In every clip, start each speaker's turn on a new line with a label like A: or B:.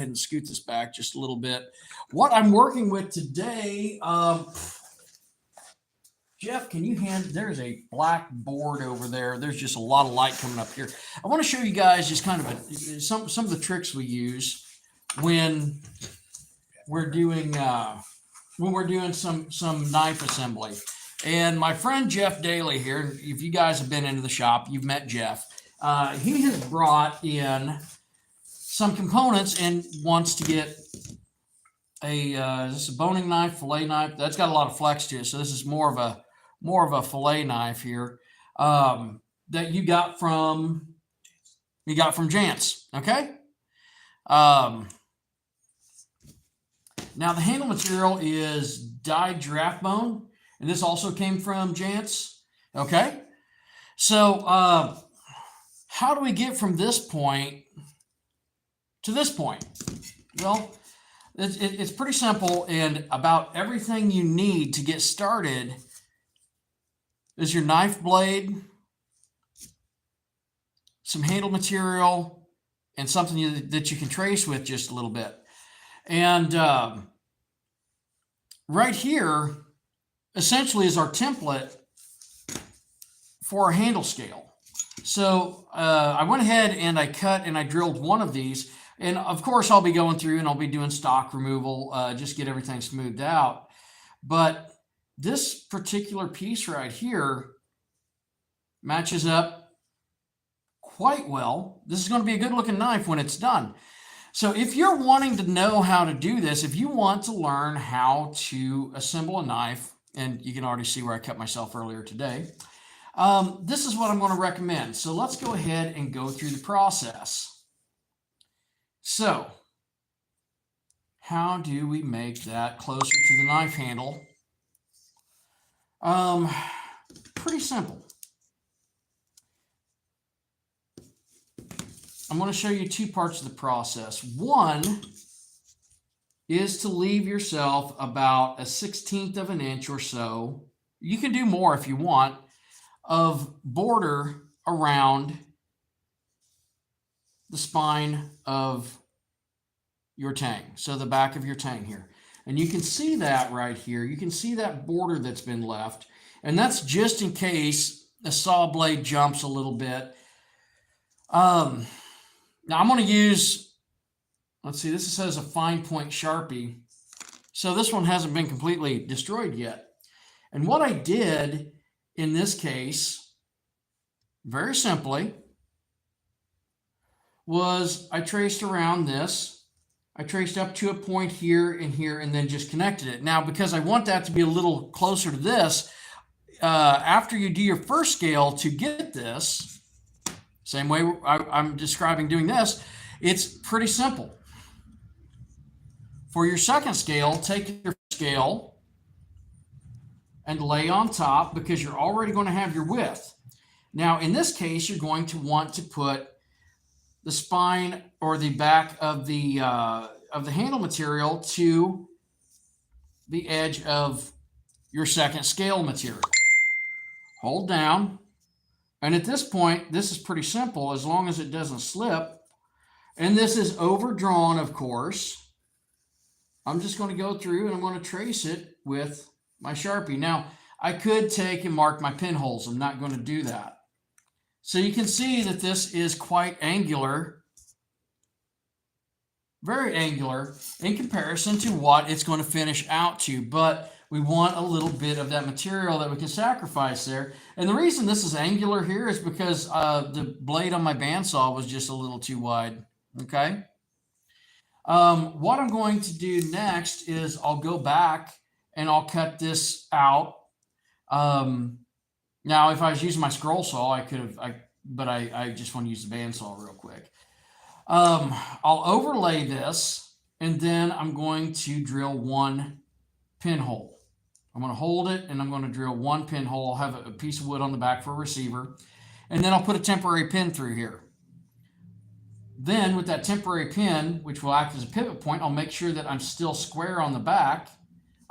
A: and scoot this back just a little bit. What I'm working with today, Jeff, can you hand? There's a black board over there. There's just a lot of light coming up here. I want to show you guys just kind of some of the tricks we use when we're doing some knife assembly. And my friend Jeff Daly here, if you guys have been into the shop, you've met Jeff. He has brought in some components and wants to get this is a boning knife, fillet knife. That's got a lot of flex to it. So this is more of a fillet knife here that you got from Jantz. Okay. Now the handle material is dyed giraffe bone, and this also came from Jantz. Okay. So how do we get from this point to this point? Well, it's pretty simple, and about everything you need to get started is your knife blade, some handle material, and something that you can trace with just a little bit. And right here, essentially, is our template for a handle scale. So I went ahead and I cut and I drilled one of these. And of course, I'll be going through and I'll be doing stock removal, just get everything smoothed out. But this particular piece right here matches up quite well. This is going to be a good looking knife when it's done. So if you're wanting to know how to do this, if you want to learn how to assemble a knife, and you can already see where I cut myself earlier today, this is what I'm going to recommend. So let's go ahead and go through the process. So how do we make that closer to the knife handle? Pretty simple. I'm going to show you two parts of the process. One is to leave yourself about 1/16 of an inch or so. You can do more if you want, of border around the spine of your tang. So the back of your tang here. And you can see that right here. You can see that border that's been left. And that's just in case a saw blade jumps a little bit. Now I'm going to use, let's see, this says a fine point Sharpie. So this one hasn't been completely destroyed yet. And what I did in this case, very simply, was I traced around this. I traced up to a point here and here and then just connected it. Now, because I want that to be a little closer to this, after you do your first scale to get this, same way I'm describing doing this, it's pretty simple. For your second scale, take your scale and lay on top because you're already going to have your width. Now, in this case, you're going to want to put the spine or the back of the handle material to the edge of your second scale material. Hold down. And at this point, this is pretty simple as long as it doesn't slip. And this is overdrawn, of course. I'm just going to go through and I'm going to trace it with my Sharpie. Now, I could take and mark my pinholes. I'm not going to do that. So you can see that this is quite angular, very angular in comparison to what it's going to finish out to. But we want a little bit of that material that we can sacrifice there. And the reason this is angular here is because the blade on my bandsaw was just a little too wide. Okay. What I'm going to do next is I'll go back and I'll cut this out. Now, if I was using my scroll saw, I could have, but I just want to use the bandsaw real quick. I'll overlay this, and then I'm going to drill one pinhole. I'm going to hold it, and I'm going to drill one pinhole. I'll have a piece of wood on the back for a receiver, and then I'll put a temporary pin through here. Then with that temporary pin, which will act as a pivot point, I'll make sure that I'm still square on the back.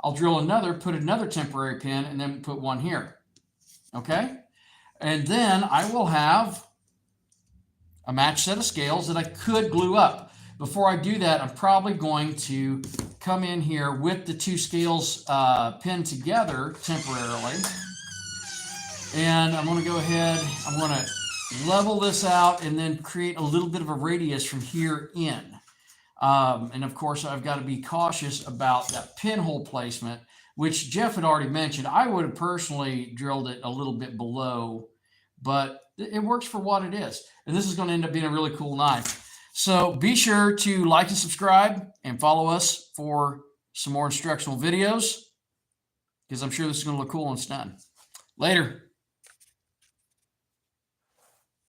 A: I'll drill another, put another temporary pin, and then put one here. Okay? And then I will have a matched set of scales that I could glue up. before I do that, I'm probably going to come in here with the two scales pinned together temporarily. And I'm going to go ahead, I'm going to level this out and then create a little bit of a radius from here in. And of course, I've got to be cautious about that pinhole placement, which Jeff had already mentioned. I would have personally drilled it a little bit below, but it works for what it is. And this is going to end up being a really cool knife. So be sure to like and subscribe and follow us for some more instructional videos, because I'm sure this is going to look cool when it's done. Later.